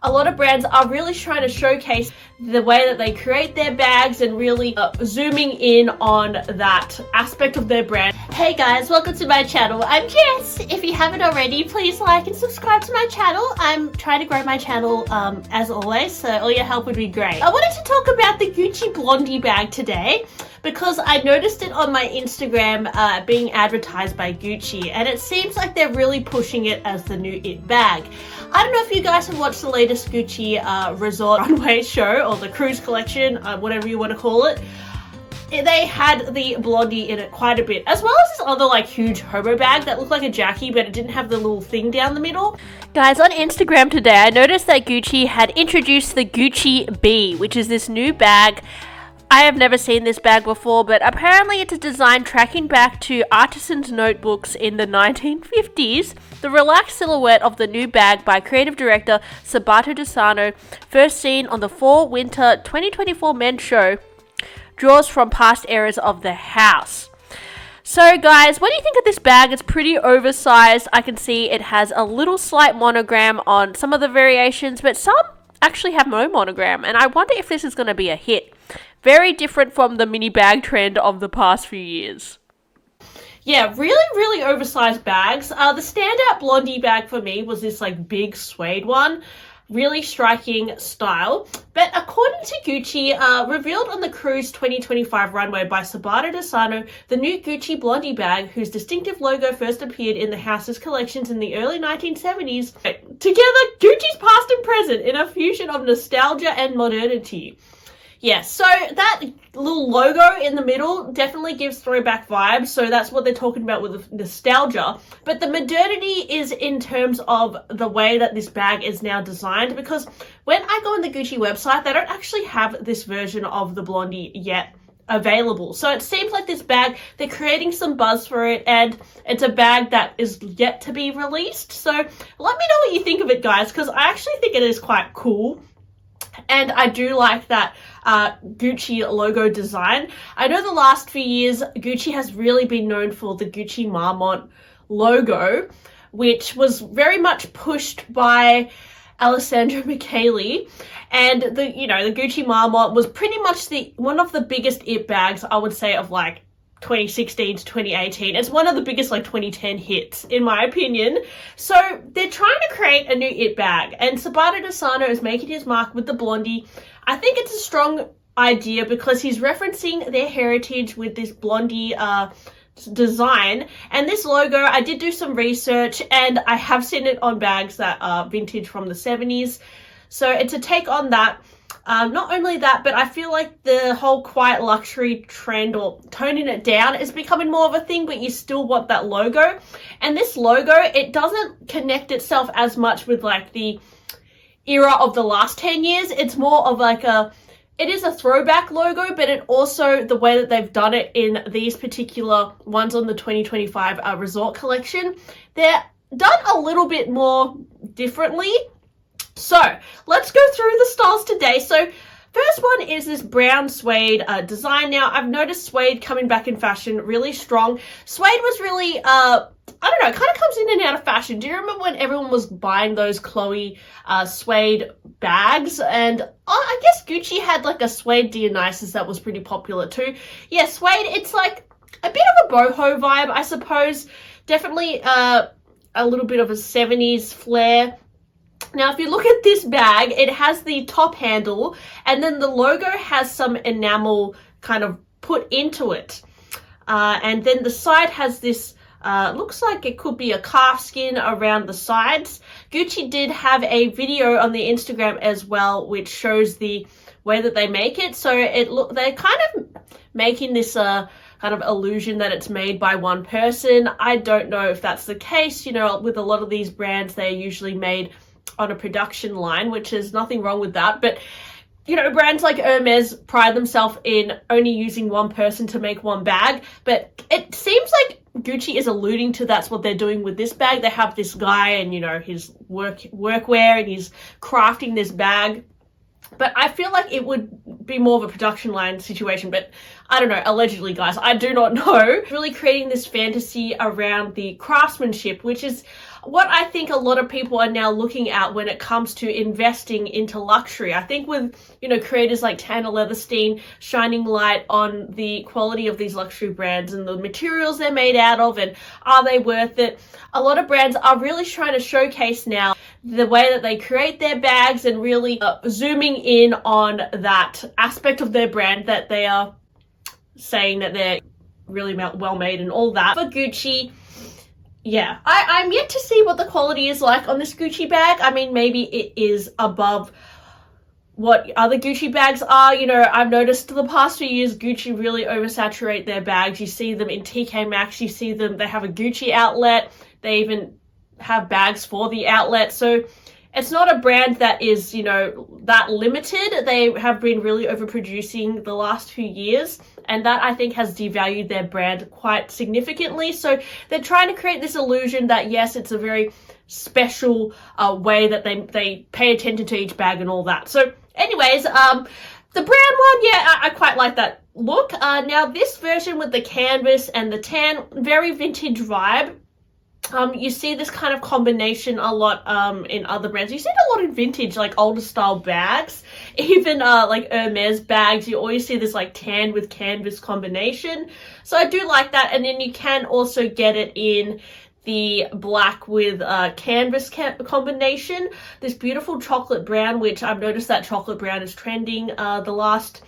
a lot of brands are really trying to showcase the way that they create their bags and really zooming in on that aspect of their brand. Hey guys, welcome to my channel. I'm Jess. If you haven't already, please like and subscribe to my channel. I'm trying to grow my channel as always, so all your help would be great. I wanted to talk about the Gucci Blondie bag today because I noticed it on my Instagram being advertised by Gucci, and it seems like they're really pushing it as the new it bag. I don't know if you guys have watched the latest Gucci resort runway show or the cruise collection, whatever you want to call it. They had the Blondie in it quite a bit, as well as this other like huge hobo bag that looked like a Jackie, but it didn't have the little thing down the middle. Guys, on Instagram today, I noticed that Gucci had introduced the Gucci B, which is this new bag. I have never seen this bag before, but apparently it's a design tracking back to artisans' notebooks in the 1950s. The relaxed silhouette of the new bag by creative director Sabato de Sarno, first seen on the Fall/Winter 2024 men's show, draws from past eras of the house. So guys, what do you think of this bag? It's pretty oversized. I can see it has a little slight monogram on some of the variations, but some actually have no monogram, and I wonder if this is going to be a hit. Very different from the mini bag trend of the past few years. Yeah, really oversized bags. The standout Blondie bag for me was this like big suede one. Really striking style. But according to Gucci, revealed on the Cruise 2025 runway by Sabato de Sarno, the new Gucci Blondie bag, whose distinctive logo first appeared in the house's collections in the early 1970s, together Gucci's past and present in a fusion of nostalgia and modernity. Yeah, so that little logo in the middle definitely gives throwback vibes, so that's what they're talking about with the nostalgia. But the modernity is in terms of the way that this bag is now designed, because when I go on the Gucci website, they don't actually have this version of the Blondie yet available. So it seems like this bag, they're creating some buzz for it, and it's a bag that is yet to be released. So let me know what you think of it, guys, because I actually think it is quite cool. And I do like that Gucci logo design. I know the last few years, Gucci has really been known for the Gucci Marmont logo, which was very much pushed by Alessandro Michele. And the Gucci Marmont was pretty much one of the biggest it bags, I would say, of like 2016 to 2018. It's one of the biggest like 2010 hits in my opinion. So they're trying to create a new it bag, and Sabato de Sarno is making his mark with the Blondie. I think it's a strong idea because he's referencing their heritage with this Blondie design. And this logo, I did do some research and I have seen it on bags that are vintage from the 70s. So it's a take on that. Not only that, but I feel like the whole quiet luxury trend or toning it down is becoming more of a thing, but you still want that logo. And this logo, it doesn't connect itself as much with like the era of the last 10 years. It's more of like it is a throwback logo, but it also, the way that they've done it in these particular ones on the 2025 resort collection, they're done a little bit more differently. So let's go through the styles today. So first one is this brown suede design. Now I've noticed suede coming back in fashion really strong. Suede was really, I don't know, it kind of comes in and out of fashion. Do you remember when everyone was buying those Chloe suede bags? And I guess Gucci had like a suede Dionysus that was pretty popular too. Yeah, suede, it's like a bit of a boho vibe, I suppose. Definitely a little bit of a 70s flair. Now, if you look at this bag, it has the top handle, and then the logo has some enamel kind of put into it. And then the side has this, looks like it could be a calf skin around the sides. Gucci did have a video on the Instagram as well, which shows the way that they make it. So they're kind of making this kind of illusion that it's made by one person. I don't know if that's the case. You know, with a lot of these brands, they're usually made on a production line, which is nothing wrong with that. But, you know, brands like Hermes pride themselves in only using one person to make one bag. But it seems like Gucci is alluding to that's what they're doing with this bag. They have this guy and, you know, his workwear, and he's crafting this bag. But I feel like it would be more of a production line situation, but I don't know, allegedly, guys, I do not know. Really creating this fantasy around the craftsmanship, which is what I think a lot of people are now looking at when it comes to investing into luxury. I think with, you know, creators like Tanner Leatherstein shining light on the quality of these luxury brands and the materials they're made out of and are they worth it, a lot of brands are really trying to showcase now the way that they create their bags and really zooming in on that aspect of their brand that they are saying that they're really well made and all that. For Gucci, yeah, I'm yet to see what the quality is like on this Gucci bag. I mean, maybe it is above what other Gucci bags are. You know, I've noticed the past few years, Gucci really oversaturate their bags. You see them in TK Maxx, you see them, they have a Gucci outlet, they even have bags for the outlet. So it's not a brand that is, you know, that limited. They have been really overproducing the last few years, and that I think has devalued their brand quite significantly. So they're trying to create this illusion that yes, it's a very special way that they pay attention to each bag and all that. So anyways, the brown one, yeah, I quite like that look. Now this version with the canvas and the tan, very vintage vibe. You see this kind of combination a lot in other brands. You see it a lot in vintage, like older style bags. Even like Hermes bags, you always see this like tan with canvas combination. So I do like that. And then you can also get it in the black with canvas combination. This beautiful chocolate brown, which I've noticed that chocolate brown is trending the last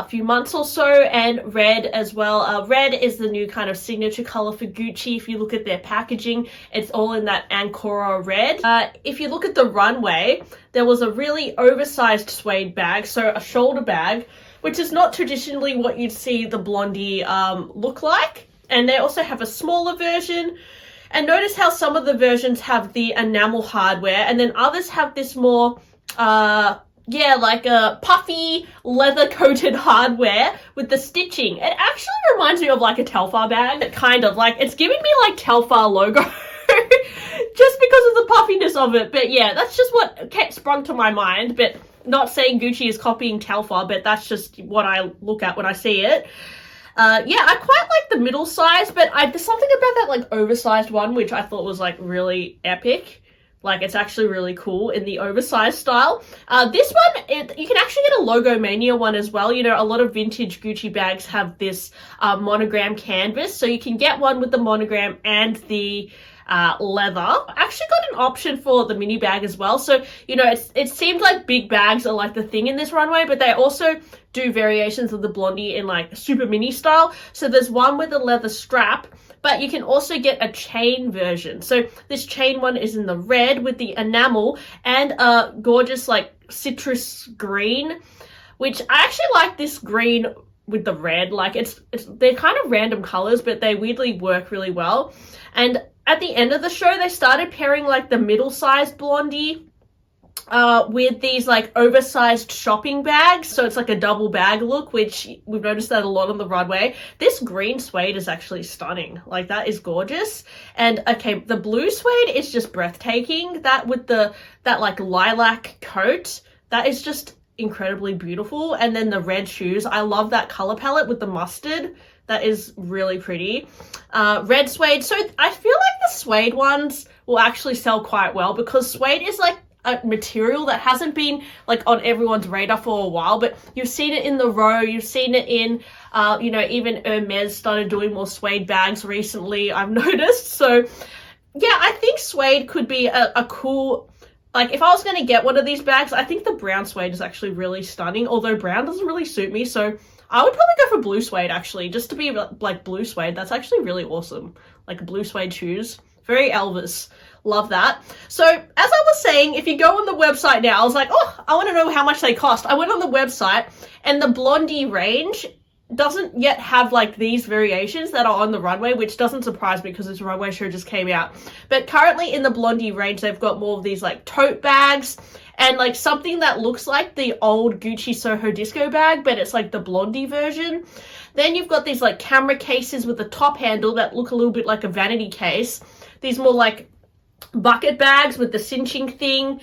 few months or so, and red as well. Red is the new kind of signature color for Gucci. If you look at their packaging, it's all in that Ancora red. If you look at the runway, there was a really oversized suede bag, so a shoulder bag, which is not traditionally what you'd see the Blondie look like. And they also have a smaller version. And notice how some of the versions have the enamel hardware, and then others have this more yeah, like a puffy leather coated hardware with the stitching. It actually reminds me of like a Telfar bag, kind of like, it's giving me like Telfar logo just because of the puffiness of it. But yeah, that's just what sprung to my mind. But not saying Gucci is copying Telfar, but that's just what I look at when I see it. Yeah, I quite like the middle size, but there's something about that like oversized one which I thought was like really epic. Like, it's actually really cool in the oversized style. This one, you can actually get a Logo Mania one as well. You know, a lot of vintage Gucci bags have this monogram canvas. So you can get one with the monogram and the leather. I actually got an option for the mini bag as well. So, you know, it seems like big bags are like the thing in this runway, but they also do variations of the Blondie in like super mini style. So there's one with a leather strap, but you can also get a chain version. So this chain one is in the red with the enamel and a gorgeous like citrus green, which I actually like this green with the red. Like they're kind of random colors, but they weirdly work really well. And at the end of the show, they started pairing like the middle-sized Blondie with these like oversized shopping bags. So it's like a double bag look, which we've noticed that a lot on the runway. This green suede is actually stunning. Like, that is gorgeous. And okay, the blue suede is just breathtaking. That with that like lilac coat, that is just incredibly beautiful. And then the red shoes, I love that color palette with the mustard. That is really pretty. Red suede. So I feel like the suede ones will actually sell quite well because suede is like a material that hasn't been like on everyone's radar for a while, but you've seen it in the row, you've seen it in, you know, even Hermes started doing more suede bags recently, I've noticed. So yeah, I think suede could be a cool, like if I was going to get one of these bags, I think the brown suede is actually really stunning, although brown doesn't really suit me. So I would probably go for blue suede actually, just to be like blue suede. That's actually really awesome. Like blue suede shoes, very Elvis. Love that. So as I was saying, if you go on the website now, I was like, oh, I want to know how much they cost. I went on the website and the Blondie range doesn't yet have like these variations that are on the runway, which doesn't surprise me because this runway show just came out. But currently in the Blondie range, they've got more of these like tote bags and like something that looks like the old Gucci Soho Disco bag, but it's like the Blondie version. Then you've got these like camera cases with a top handle that look a little bit like a vanity case. These more like bucket bags with the cinching thing.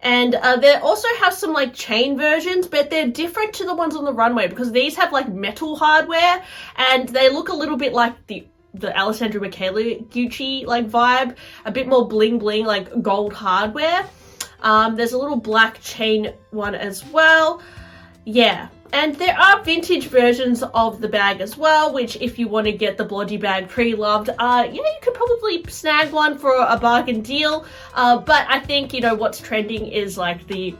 And they also have some like chain versions, but they're different to the ones on the runway because these have like metal hardware and they look a little bit like the the Alessandro Michele Gucci like vibe, a bit more bling bling, like gold hardware. There's a little black chain one as well. Yeah, and there are vintage versions of the bag as well, which if you want to get the Blondie bag pre-loved, yeah, you could probably snag one for a bargain deal. But I think, you know, what's trending is like the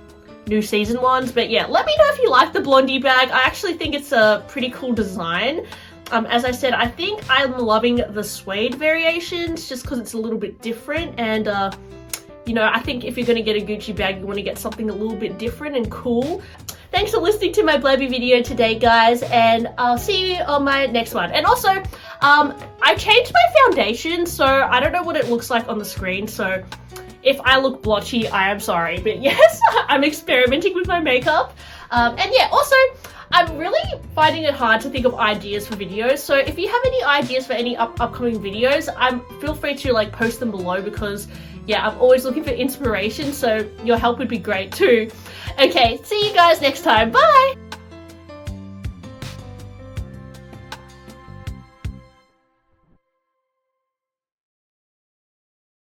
new season ones. But yeah, let me know if you like the Blondie bag. I actually think it's a pretty cool design. As I said, I think I'm loving the suede variations just because it's a little bit different, and you know, I think if you're going to get a Gucci bag, you want to get something a little bit different and cool. Thanks for listening to my blurby video today, guys, and I'll see you on my next one. And also, I changed my foundation, so I don't know what it looks like on the screen, so if I look blotchy, I am sorry. But yes, I'm experimenting with my makeup. And yeah, also, I'm really finding it hard to think of ideas for videos, so if you have any ideas for any upcoming videos, feel free to like post them below, because yeah, I'm always looking for inspiration, so your help would be great too. Okay, see you guys next time. Bye!